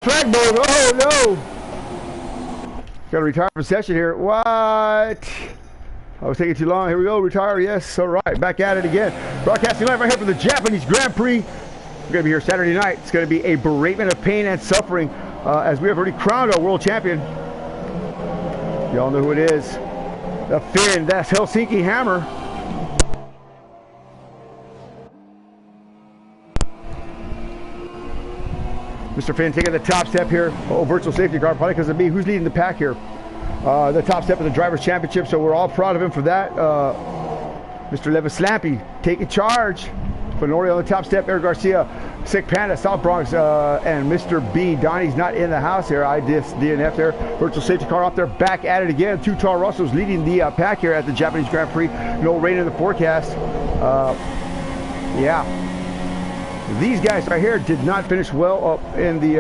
Flag mode. Oh no! Got to retire from session here. What? I was taking too long. Here we go. Retire. Yes. All right. Back at it again. Broadcasting live right here from the Japanese Grand Prix. We're going to be here Saturday night. It's going to be a beratement of pain and suffering as we have already crowned our world champion. Y'all know who it is. The Finn. That's Helsinki Hammer. Mr. Finn taking the top step here. Oh, virtual safety car, probably because of me. Who's leading the pack here? The top step of the Drivers' Championship, so we're all proud of him for that. Mr. Levislampy taking charge. Fenorio on the top step. Eric Garcia, Sick Panda, South Bronx, and Mr. B. Donnie's not in the house here. I DNF there. Virtual safety car up there. Back at it again. Two Toro Rossos leading the pack here at the Japanese Grand Prix. No rain in the forecast. Yeah. These guys right here did not finish well up in the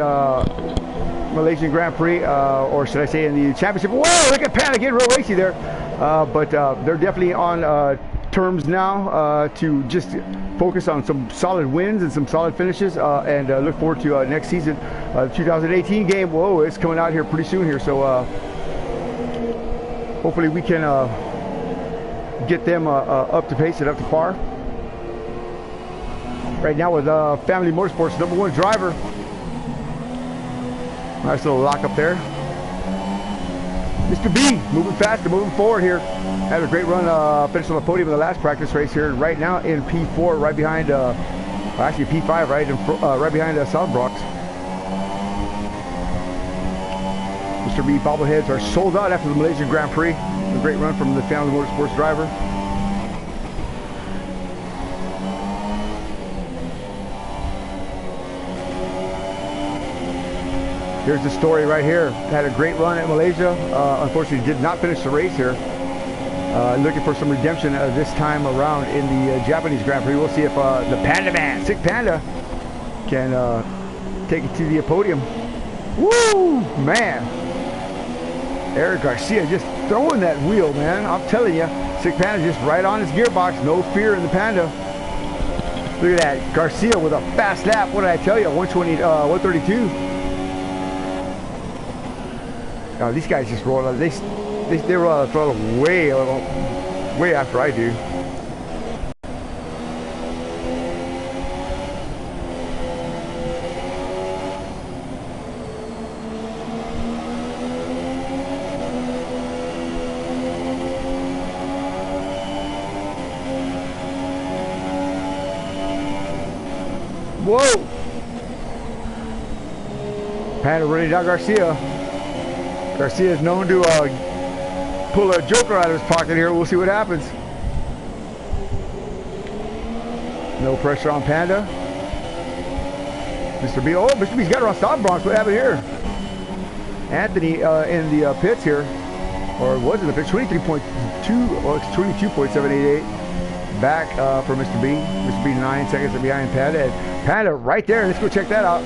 Malaysian Grand Prix, or should I say in the championship. Whoa, look at Pat again, real racy there. But they're definitely on terms now to just focus on some solid wins and some solid finishes, and look forward to next season. 2018 game, whoa, it's coming out here pretty soon here. So hopefully we can get them up to pace and up to par. Right now with Family Motorsports #1 driver. Nice little lock up there. Mr. B moving faster, moving forward here. Had a great run, finished on the podium in the last practice race here. Right now in P4, right behind, actually P5, right behind South Bronx. Mr. B bobbleheads are sold out after the Malaysian Grand Prix. A great run from the Family Motorsports driver. Here's the story right here. Had a great run at Malaysia. Unfortunately, did not finish the race here. Looking for some redemption this time around in the Japanese Grand Prix. We'll see if the Panda Man, Sick Panda, can take it to the podium. Woo, man! Eric Garcia just throwing that wheel, man. I'm telling you, Sick Panda just right on his gearbox. No fear in the Panda. Look at that, Garcia with a fast lap. What did I tell you? 132. These guys just roll out. They roll out the throttle way after I do. Whoa! Panda running down Garcia. Garcia is known to pull a joker out of his pocket here. We'll see what happens. No pressure on Panda. Mr. B. Oh, Mr. B's got her on South Bronx. What happened here? Anthony in the pits here. Or was it the pits? 23.2, or it's 22.788. Back for Mr. B. Mr. B 9 seconds behind Panda. And Panda right there. Let's go check that out.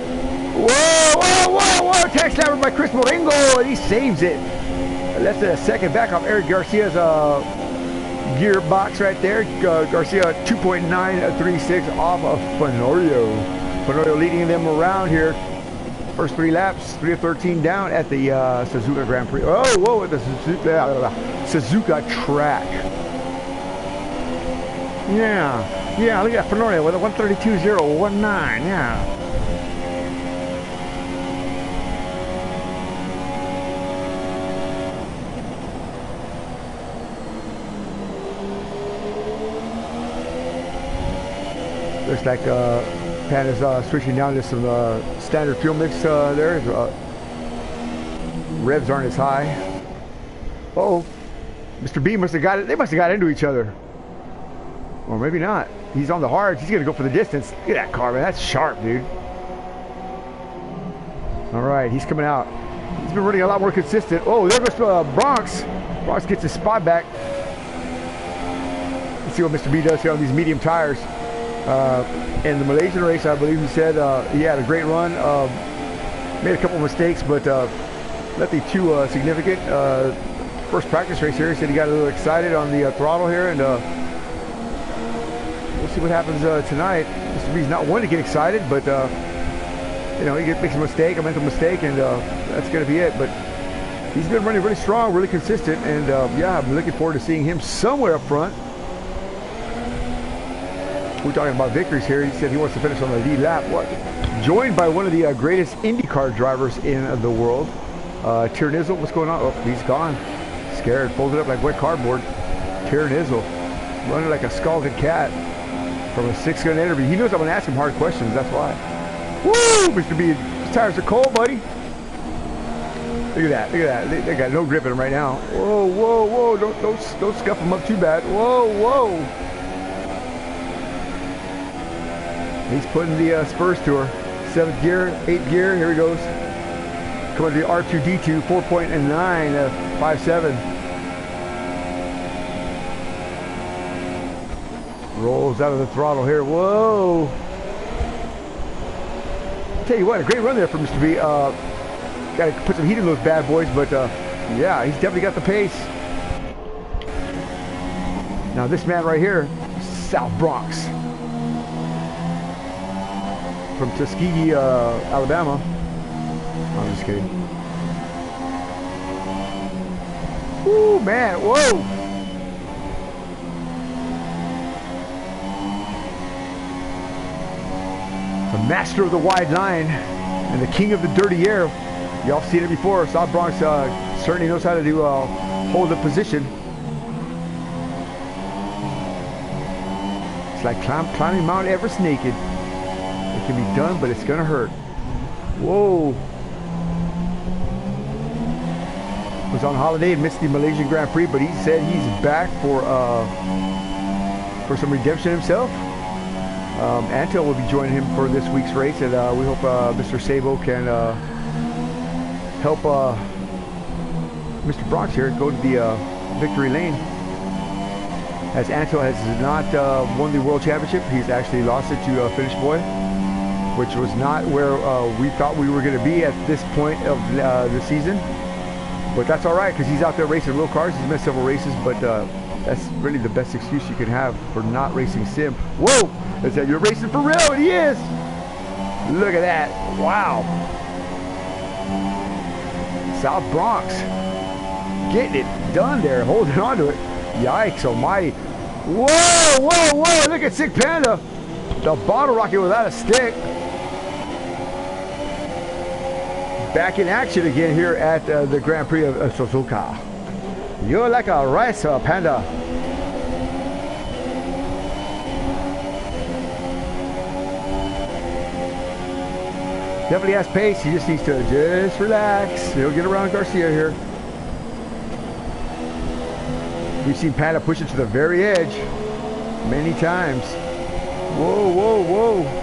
Whoa, whoa, whoa, whoa! Tag slammer by Chris Moringo, and he saves it. That's a second back off Eric Garcia's gearbox right there. Garcia 2.936 off of Fenorio. Fenorio leading them around here. First 3 laps, 3 of 13 down at the Suzuka Grand Prix. Oh, whoa, at the Suzuka track. Yeah, look at Fenorio with a 132.019, yeah. Looks like Panda's switching down to some standard fuel mix there. Revs aren't as high. Uh-oh. Mr. B must have got it. They must have got into each other. Or maybe not. He's on the hards. He's going to go for the distance. Look at that car, man. That's sharp, dude. All right, he's coming out. He's been running a lot more consistent. Oh, there goes Bronx. Bronx gets his spot back. Let's see what Mr. B does here on these medium tires. In the Malaysian race, I believe he said he had a great run. Made a couple mistakes, but nothing too significant. First practice race here, he said he got a little excited on the throttle here, and we'll see what happens tonight. Mr. B's not one to get excited, but you know, he makes a mistake, a mental mistake, and that's going to be it. But he's been running really strong, really consistent, and yeah, I'm looking forward to seeing him somewhere up front. We're talking about victories here. He said he wants to finish on the lead lap. What? Joined by one of the greatest IndyCar drivers in the world, Tiernizzle. What's going on? Oh, he's gone. Scared, folded up like wet cardboard. Tiernizzle, running like a scalded cat from a 6-gun interview. He knows I'm going to ask him hard questions. That's why. Woo, Mr. B, his tires are cold, buddy. Look at that. Look at that. They got no grip in them right now. Whoa, whoa, whoa! Don't scuff them up too bad. Whoa, whoa! He's putting the spurs to her. 7th gear, 8th gear, here he goes. Coming to the R2-D2, 4.9, 5.7. Rolls out of the throttle here, whoa. Tell you what, a great run there for Mr. B. Got to put some heat in those bad boys, but yeah, he's definitely got the pace. Now this man right here, South Bronx. From Tuskegee, Alabama. I'm just kidding. Woo, man, whoa! The master of the wide line and the king of the dirty air. Y'all seen it before. South Bronx certainly knows how to do hold the position. It's like climbing Mount Everest naked. It can be done, but it's gonna hurt. Whoa. Was on holiday and missed the Malaysian Grand Prix, but he said he's back for some redemption himself. Antel will be joining him for this week's race, and we hope Mr. Sabo can help Mr. Bronx here go to the victory lane. As Antel has not won the World Championship, he's actually lost it to Finish Boy, which was not where we thought we were going to be at this point of the season. But that's all right, because he's out there racing real cars. He's missed several races, but that's really the best excuse you can have for not racing sim. Whoa! Is that you're racing for real? And he is! Look at that. Wow. South Bronx. Getting it done there. Holding on to it. Yikes almighty. Whoa, whoa, whoa. Look at Sick Panda. The bottle rocket without a stick. Back in action again here at the Grand Prix of Suzuka. You're like a rice panda. Definitely has pace. He just needs to just relax. He'll get around Garcia here. We've seen Panda push it to the very edge many times. Whoa, whoa, whoa.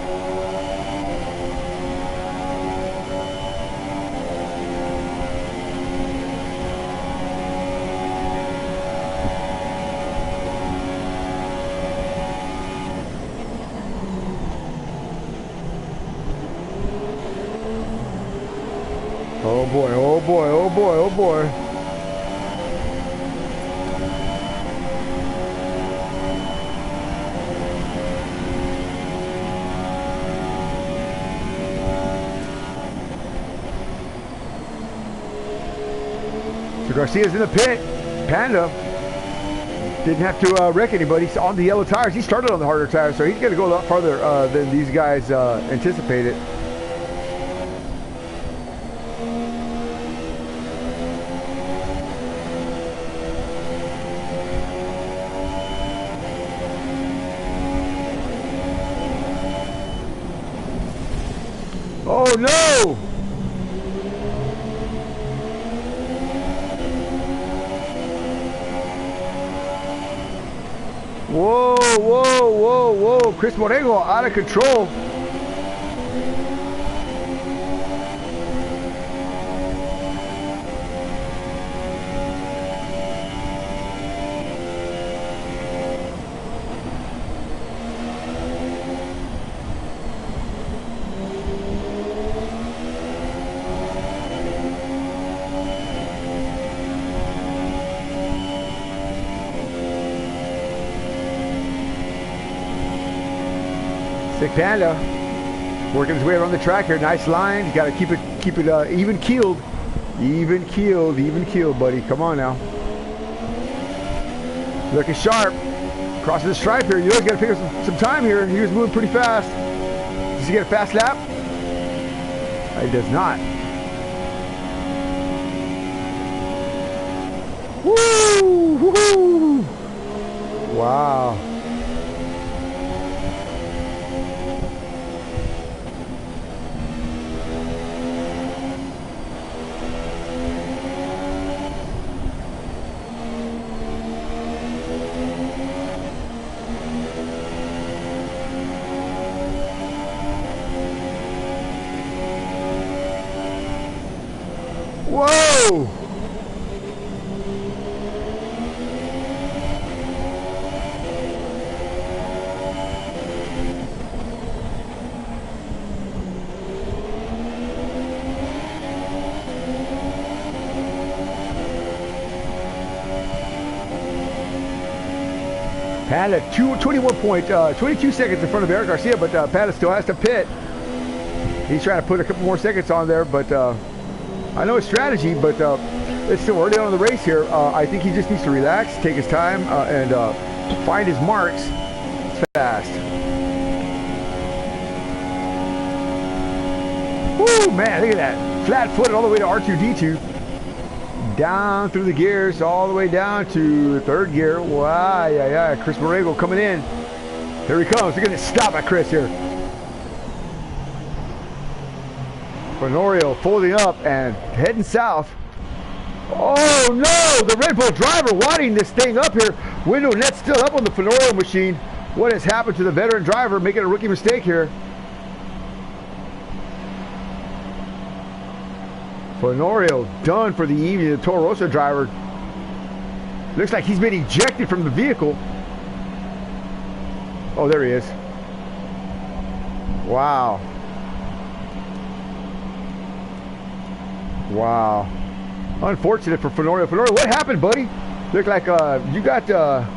Oh boy, oh boy, oh boy, oh boy. So Garcia's in the pit. Panda didn't have to wreck anybody. He's on the yellow tires. He started on the harder tires, so he's going to go a lot farther than these guys anticipated. Oh no! Whoa, whoa, whoa, whoa. Chris Moreno out of control. Sick Panda. Working his way around the track here. Nice line. You got to keep it even keeled. Even keeled, buddy. Come on now. Looking sharp. Crossing the stripe here. You always got to pick up some time here. He was moving pretty fast. Does he get a fast lap? He does not. Woo! Woo! Wow. Whoa! Panda 22 seconds in front of Eric Garcia, but Panda still has to pit. He's trying to put a couple more seconds on there, but I know his strategy, but it's still early on in the race here. I think he just needs to relax, take his time, and find his marks fast. Woo, man, look at that. Flat-footed all the way to R2-D2. Down through the gears, all the way down to third gear. Wow, yeah. Chris Borrego coming in. Here he comes. We're going to stop at Chris here. Fenorio folding up and heading south. Oh no, the Red Bull driver wadding this thing up here. Window net still up on the Fenorio machine. What has happened to the veteran driver making a rookie mistake here? Fenorio done for the evening. The Toro Rosso driver looks like he's been ejected from the vehicle. Oh, there he is. Wow. Wow. Unfortunate for Fenorio. Fenorio, what happened, buddy? Look like you got the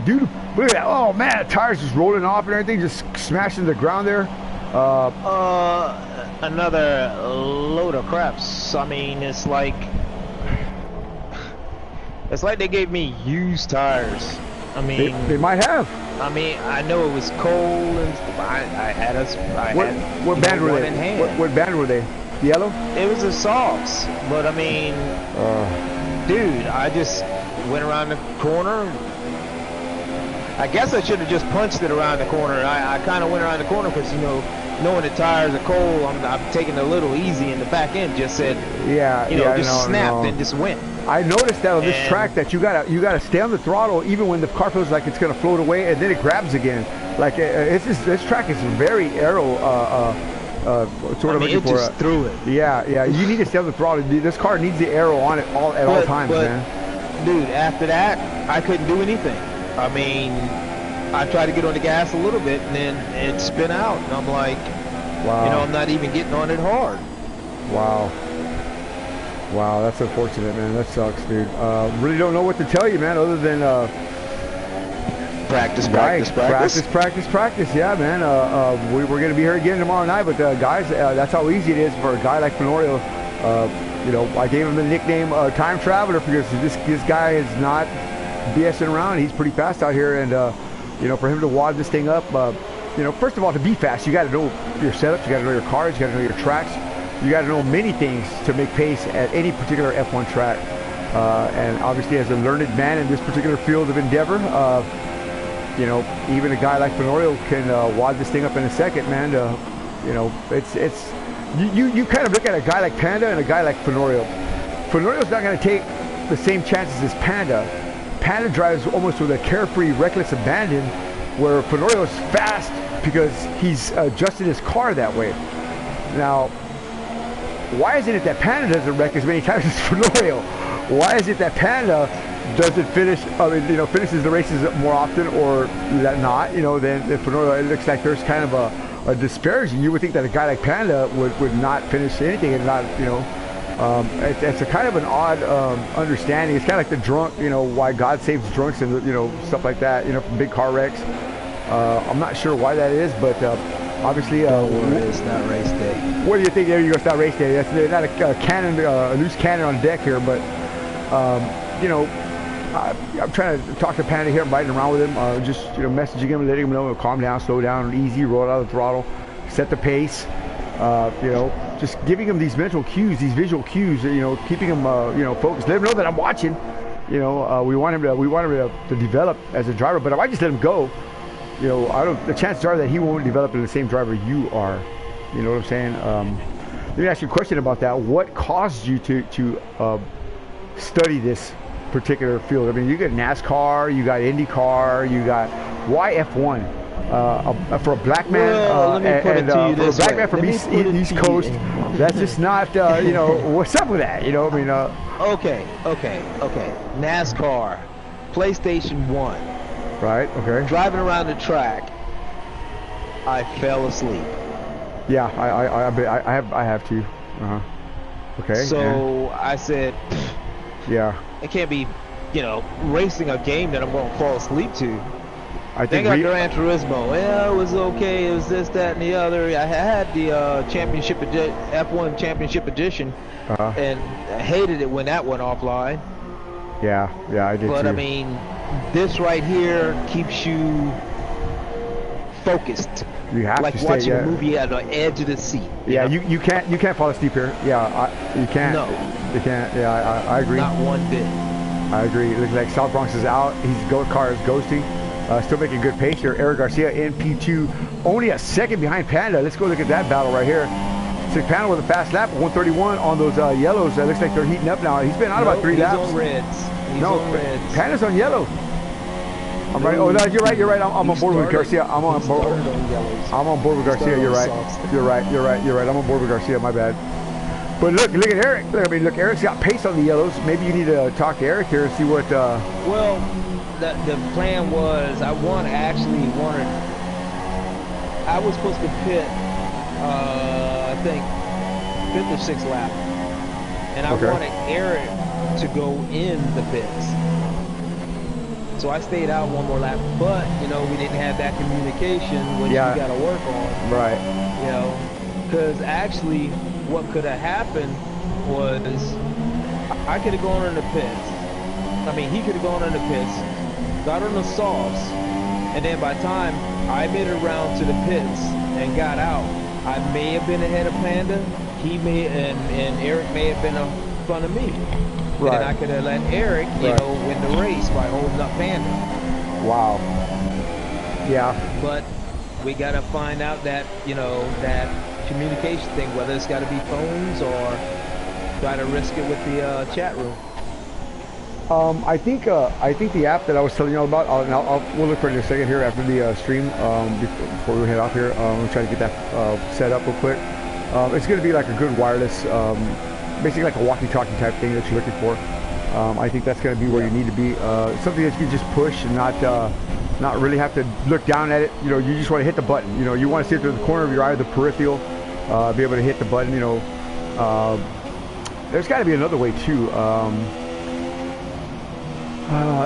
dude. Look at that. Oh man, the tires just rolling off and everything, just smashing the ground there. Another load of craps. I mean, it's like they gave me used tires. I mean, they might have. I mean, I know it was cold, and I had what band were they? What band were they? Yellow? It was a softs, but I mean, dude, I just went around the corner. I guess I should have just punched it around the corner. I kind of went around the corner because, you know, knowing the tires are cold, I'm taking it a little easy in the back end. Just said, snapped and just went. I noticed that on this track that you gotta stay on the throttle even when the car feels like it's gonna float away, and then it grabs again. Like this track is very aero. It just threw it. Yeah. You need to stay on the throttle. This car needs the arrow on it at all times, man. Dude, after that, I couldn't do anything. I mean, I tried to get on the gas a little bit, and then it spin out. And I'm like, wow. You know, I'm not even getting on it hard. Wow, that's unfortunate, man. That sucks, dude. Really don't know what to tell you, man, other than practice. Yeah, man. We're going to be here again tomorrow night, but guys, that's how easy it is for a guy like Fenorio. You know, I gave him the nickname Time Traveler because this guy is not BSing around. He's pretty fast out here, and you know, for him to wad this thing up, you know, first of all, to be fast, you got to know your setups, you got to know your cars, you got to know your tracks, you got to know many things to make pace at any particular F1 track. And obviously, as a learned man in this particular field of endeavor, you know, even a guy like Fenorio can wad this thing up in a second, man. You know, you kind of look at a guy like Panda and a guy like Fenorio. Fenorio's not going to take the same chances as Panda. Panda drives almost with a carefree, reckless abandon, where Fenorio is fast because he's adjusted his car that way. Now, why isn't it that Panda doesn't wreck as many times as Fenorio? Why is it that Panda doesn't finish? I mean, you know, finishes the races more often, or not? You know, than Fenorio. It looks like there's kind of a disparaging. You would think that a guy like Panda would not finish anything and not, you know. It's a kind of an odd understanding. It's kind of like the drunk, you know, why God saves drunks and, you know, stuff like that, you know, from big car wrecks. I'm not sure why that is, but Obviously, it's not race day. what do you think? There you go, it's not race day. That's not a cannon, a loose cannon on deck here, but you know, I'm trying to talk to Panda here. I'm riding around with him, just messaging him, letting him know, calm down, slow down, easy, roll out of the throttle, set the pace. Just giving him these mental cues, these visual cues. Keeping him, focused. Let him know that I'm watching. We want him to develop as a driver. But if I just let him go, the chances are that he won't develop in the same driver you are. You know what I'm saying? Let me ask you a question about that. What caused you to study this particular field? I mean, you got NASCAR, you got IndyCar, you got YF1. For a black man, well, for a black man from East Coast, that's just not, what's up with that? Okay. NASCAR, PlayStation 1. Right, okay. Driving around the track, I fell asleep. Yeah, I have to. Okay. So yeah. I said, yeah, it can't be, racing a game that I'm going to fall asleep to. I think got Gran Turismo. Yeah, it was okay. It was this, that, and the other. I had the F1 Championship Edition, and I hated it when that went offline. Yeah, I did but too. I mean, this right here keeps you focused. You have like to stay, watching a movie at the edge of the seat. Yeah, you can't fall asleep here. Yeah, you can't. No, you can't. Yeah, I agree. Not one bit. I agree. It looks like South Bronx is out. Car is ghosting. Still making good pace here. Eric Garcia in P2, only a second behind Panda. Let's go look at that battle right here. Sick Panda with a fast lap, 131 on those yellows. That looks like they're heating up now. He's been out about 3 laps. He's on reds. He's on reds. Panda's on yellow. I'm right. Oh no, you're right. I'm on board with Garcia. I'm on board with Garcia. You're right. I'm on board with Garcia. My bad. But look at Eric. Look, Eric's got pace on the yellows. Maybe you need to talk to Eric here and see what. Well, the plan was I was supposed to pit, I think, 5th or 6th lap, and I wanted Eric to go in the pits. So I stayed out one more lap, but we didn't have that communication, which we got to work on. Right. Because actually, what could have happened was I could have gone in the pits. I mean, he could have gone in the pits, got on the softs, and then by the time I made it around to the pits and got out, I may have been ahead of Panda. He may and Eric may have been in front of me. Right. And I could have let Eric, win the race by holding up Panda. Wow. Yeah. But we got to find out that, that communication thing, whether it's got to be phones or try to risk it with the chat room. I think the app that I was telling you all about, we'll look for it in a second here after the stream, before we head off here. We'll try to get that set up real quick. It's going to be like a good wireless, basically like a walkie-talkie type thing that you're looking for. I think that's going to be where you need to be. Something that you can just push and not really have to look down at it. You just want to hit the button. You want to see it through the corner of your eye, the peripheral, be able to hit the button. There's got to be another way too.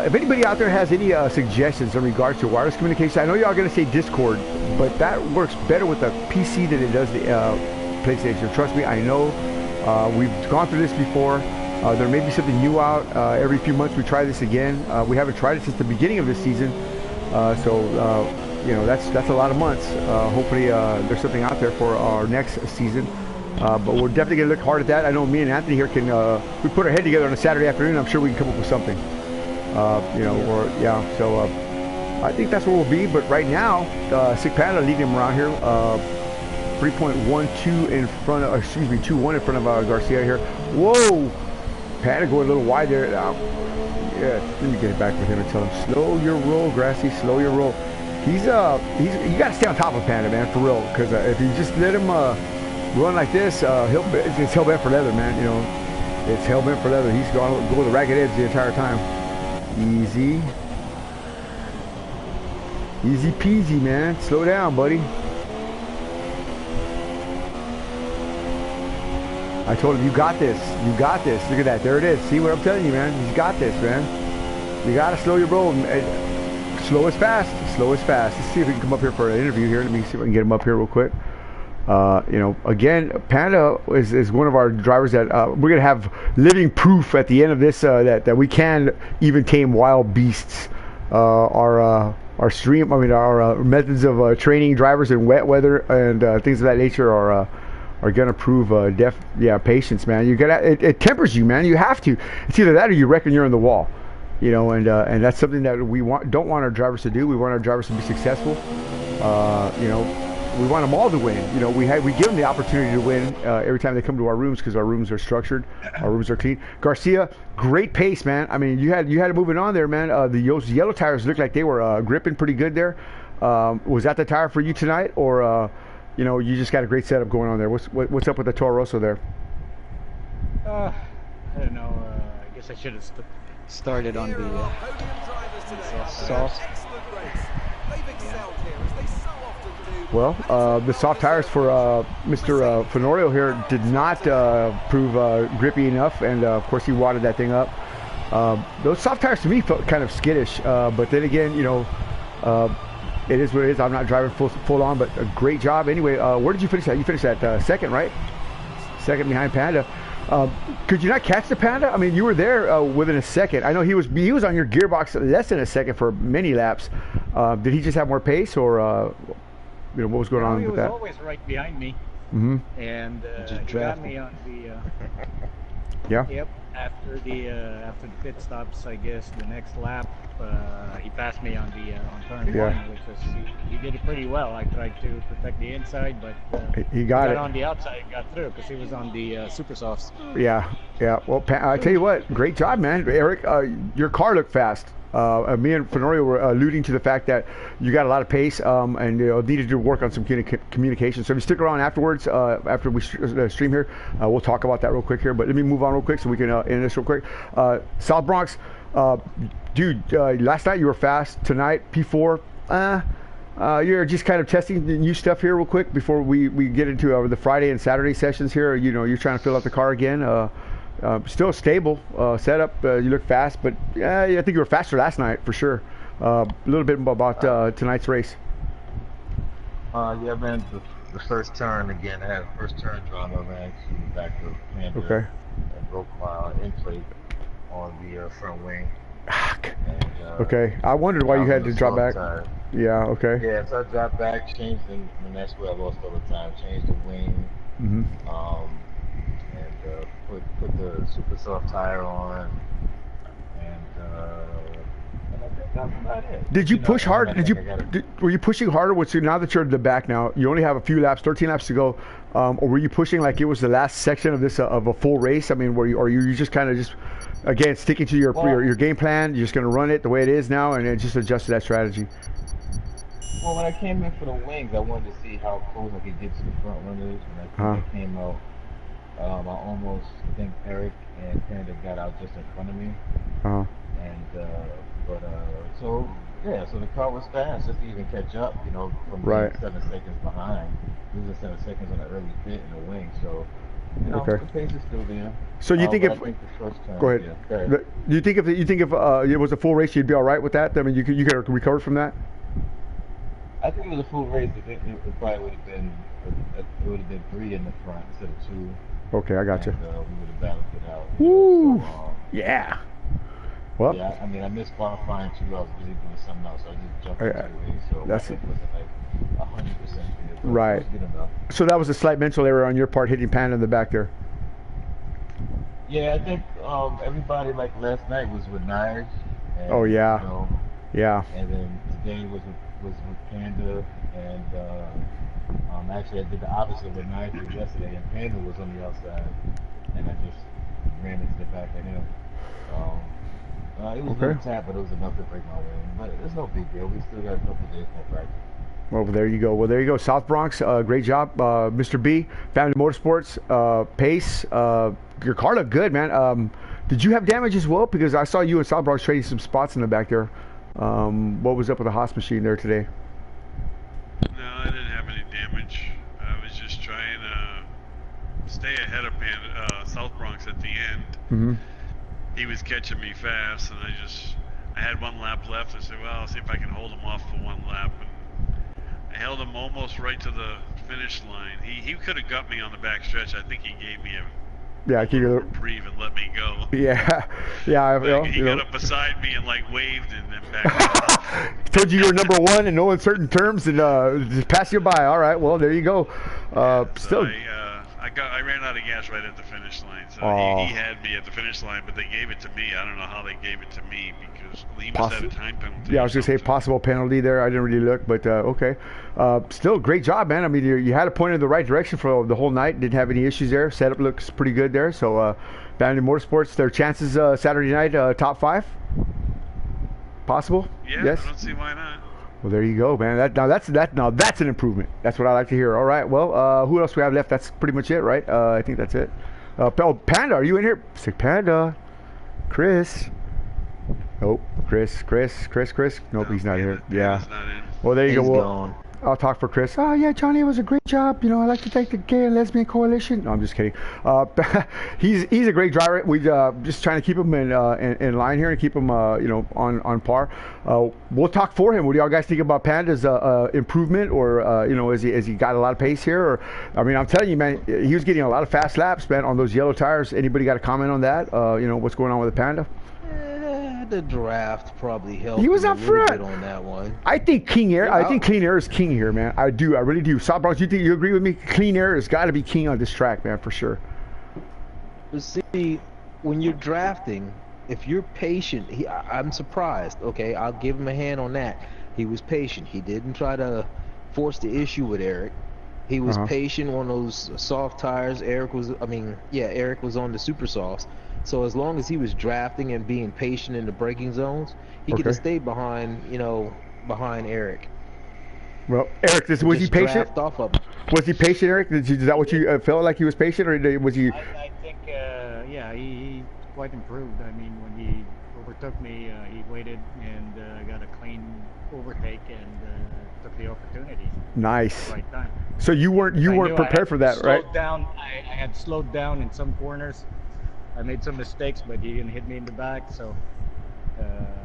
If anybody out there has any suggestions in regards to wireless communication, I know y'all going to say Discord, but that works better with the PC than it does the PlayStation. Trust me, I know. We've gone through this before. There may be something new out. Every few months we try this again. We haven't tried it since the beginning of this season. That's a lot of months. Hopefully there's something out there for our next season. But we're definitely going to look hard at that. I know me and Anthony here can, we put our head together on a Saturday afternoon. I'm sure we can come up with something. I think that's where we'll be. But right now, Sick Panda leading him around here. 3.12 in front of, 2.1 in front of Garcia here. Whoa! Panda going a little wide there. Yeah, let me get it back with him and tell him, slow your roll, Grassy, slow your roll. You got to stay on top of Panda, man, for real. Because if you just let him run like this, it's hell bent for leather, man. It's hell bent for leather. He's going to go with a ragged edge the entire time. Easy. Easy peasy, man. Slow down, buddy. I told him, you got this. You got this. Look at that. There it is. See what I'm telling you, man? He's got this, man. You got to slow your roll. Slow is fast. slow is fast. Let's see if we can come up here for an interview here. Let me see if I can get him up here real quick. You know, again, Panda is one of our drivers that we're gonna have living proof at the end of this that we can even tame wild beasts. Our methods of training drivers in wet weather and things of that nature are gonna prove patience, man. You gotta it tempers you, man. You have to. It's either that or you reckon you're in the wall. You know, and that's something that we don't want our drivers to do. We want our drivers to be successful. You know. We want them all to win. You know, we give them the opportunity to win every time they come to our rooms because our rooms are structured, our rooms are clean. Garcia, great pace, man. I mean, you had it moving on there, man. Those yellow tires looked like they were gripping pretty good there. Was that the tire for you tonight, or you know, you just got a great setup going on there? What's up with the Toro Rosso there? I don't know. I guess I should have started on the soft. Well, the soft tires for Mr. Fenorio here did not prove grippy enough, and of course he wadded that thing up. Those soft tires to me felt kind of skittish, but then again, you know, it is what it is. I'm not driving full on, but a great job anyway. Where did you finish at? You finished at second, right? Second behind Panda. Could you not catch the Panda? I mean, you were there within a second. I know he was on your gearbox less than a second for many laps. Did he just have more pace, or you know, what was going on with that? He was always right behind me, and he got me on the. Yeah. Yep. After the pit stops, I guess the next lap, he passed me on the on turn one, which was he did it pretty well. I tried to protect the inside, but he got it on the outside and got through because he was on the super softs. Yeah. Well, I tell you what, great job, man, Eric. Your car looked fast. Me and Fenorio were alluding to the fact that you got a lot of pace and you know, needed to work on some communication. So if you stick around afterwards, after we stream here, we'll talk about that real quick here. But let me move on real quick so we can end this real quick. South Bronx, dude, last night you were fast. Tonight, P4. You're just kind of testing the new stuff here real quick before we get into the Friday and Saturday sessions here. You know, you're trying to fill out the car again. Still a stable setup. You look fast, but I think you were faster last night for sure. A little bit about tonight's race. Yeah, man. The first turn again. I had first turn drama. I ran to the back of Panda. Okay. And broke my end plate on the front wing. And, okay. I wondered why you had to drop back. Tire. Yeah. Okay. Yeah. So I dropped back, changed, and that's where I lost all the time. Changed the wing. And put the super soft tire on, and I think that's about it. Did you push hard? Were you pushing harder? Now that you're at the back now, you only have a few laps, 13 laps to go, or were you pushing like it was the last section of this of a full race? I mean, or you just kind of just again sticking to your game plan? You're just going to run it the way it is now, and then just adjust to that strategy. Well, when I came in for the wings, I wanted to see how close I could get to the front runners. When I came out, I think Eric and Panda got out just in front of me. So the car was fast just to even catch up, you know, from being 7 seconds behind. Losing 7 seconds on the early pit in the wing, so you know, the pace is still there. So you think if the first time, go ahead. Yeah, go ahead. Do you think if it was a full race, you'd be all right with that? I mean, you could recover from that? I think it was a full race. It probably would have been 3 in the front instead of 2. Okay, I got you. We would have balanced it out. Woo! So, yeah. Well. Yeah, I mean, I missed qualifying too. I was busy doing something else. So I just jumped into it. So that's it wasn't like 100% there. Right. It was good enough. So that was a slight mental error on your part, hitting Panda in the back there. Yeah, I think everybody like last night was with Nyers. And, oh yeah. You know, yeah. And then today was with Panda, and actually I did the opposite with Nyers yesterday, and Panda was on the outside, and I just ran into the back of him. It was a little tap, but it was enough to break my wing. But it's no big deal. We still got a couple days more practice. Well, there you go. South Bronx, great job, Mr. B. Family Motorsports, pace. Your car looked good, man. Did you have damage as well? Because I saw you in South Bronx trading some spots in the back there. What was up with the Haas machine there today? No, I didn't have any damage. I was just trying to stay ahead of South Bronx at the end. Mm-hmm. He was catching me fast, and I just I had 1 lap left. I said, well, I'll see if I can hold him off for 1 lap. And I held him almost right to the finish line. He could have got me on the back stretch. I think he gave me a reprieve and let me go. Yeah, yeah. He got up beside me and like waved and then back off. Told you were number 1 in no uncertain terms and just pass you by. All right, well there you go. So I ran out of gas right at the finish line. So he had me at the finish line, but they gave it to me. I don't know how they gave it to me because he must have a time penalty. Yeah, I was gonna say possible penalty there. I didn't really look, but okay. Still, great job, man. I mean, you had a point in the right direction for the whole night. Didn't have any issues there. Setup looks pretty good there. So, Vanity Motorsports, their chances Saturday night, top 5, possible. Yeah, yes? I don't see why not. Well, there you go, man. Now that's an improvement. That's what I like to hear. All right. Well, who else we have left? That's pretty much it, right? I think that's it. Panda, are you in here? Sick Panda. Chris. Nope. Chris. Nope, he's not here. Yeah. Not in. Well, there you He's go. gone. I'll talk for Chris. Oh, yeah, Johnny, it was a great job. You know, I'd like to thank the Gay and Lesbian Coalition. No, I'm just kidding. He's a great driver. We just trying to keep him in line here and keep him, on par. We'll talk for him. What do y'all guys think about Panda's improvement, or has he got a lot of pace here? Or, I mean, I'm telling you, man, he was getting a lot of fast laps, man, on those yellow tires. Anybody got a comment on that? What's going on with the Panda? The draft probably helped. He was him up a little front bit on that one. I think King Air. Yeah, I think Clean Air is king here, man. I do. I really do. South Bronx, you agree with me? Clean Air has got to be king on this track, man, for sure. But see, when you're drafting, if you're patient, I'm surprised. Okay, I'll give him a hand on that. He was patient. He didn't try to force the issue with Eric. He was patient on those soft tires. Eric was on the super softs. So as long as he was drafting and being patient in the braking zones, he could have stayed behind Eric. Well, Eric, was he patient? Off of him. Was he patient, Eric? Is that what you felt like he was patient, or was he? I think, he quite improved. I mean, when he overtook me, he waited and got a clean overtake and took the opportunity. Nice. At the right time. So you weren't prepared for that, right? I had slowed down in some corners. I made some mistakes, but he didn't hit me in the back, so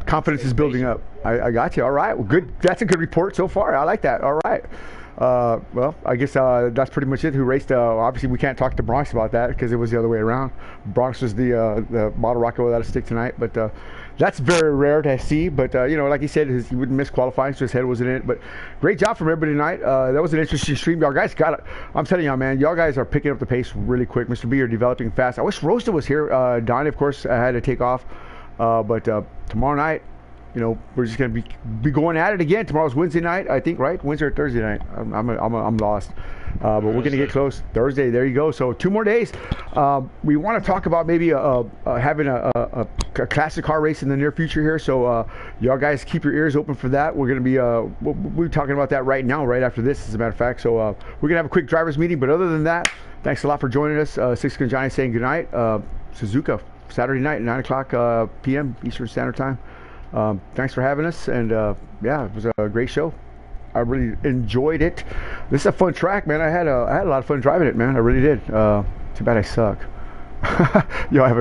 confidence is building up. I got you. All right. Well, good. That's a good report so far. I like that. All right. Well, I guess that's pretty much it. Who raced? Obviously, we can't talk to Bronx about that because it was the other way around. Bronx was the model rocket without a stick tonight, but that's very rare to see. But like he said, he wouldn't miss qualifying, so his head wasn't in it. But great job from everybody tonight. That was an interesting stream. Y'all guys got it. I'm telling y'all, man, y'all guys are picking up the pace really quick. Mr. B, you're developing fast. I wish Roasted was here. Donnie, of course, had to take off. But tomorrow night, we're just gonna be going at it again. Tomorrow's Wednesday night, I think, right? Wednesday or Thursday night? I'm lost. But we're gonna get close. Thursday. There you go. So 2 more days. We want to talk about maybe having a classic car race in the near future here. So y'all guys keep your ears open for that. We're gonna be we're talking about that right now, right after this, as a matter of fact. So we're gonna have a quick drivers meeting. But other than that, thanks a lot for joining us. Six Gun Johnny saying good night. Suzuka, Saturday night, 9 o'clock p.m. Eastern Standard Time. Thanks for having us, and it was a great show. I really enjoyed it. This is a fun track, man. I had a lot of fun driving it, man. I really did. Too bad I suck. Y'all have a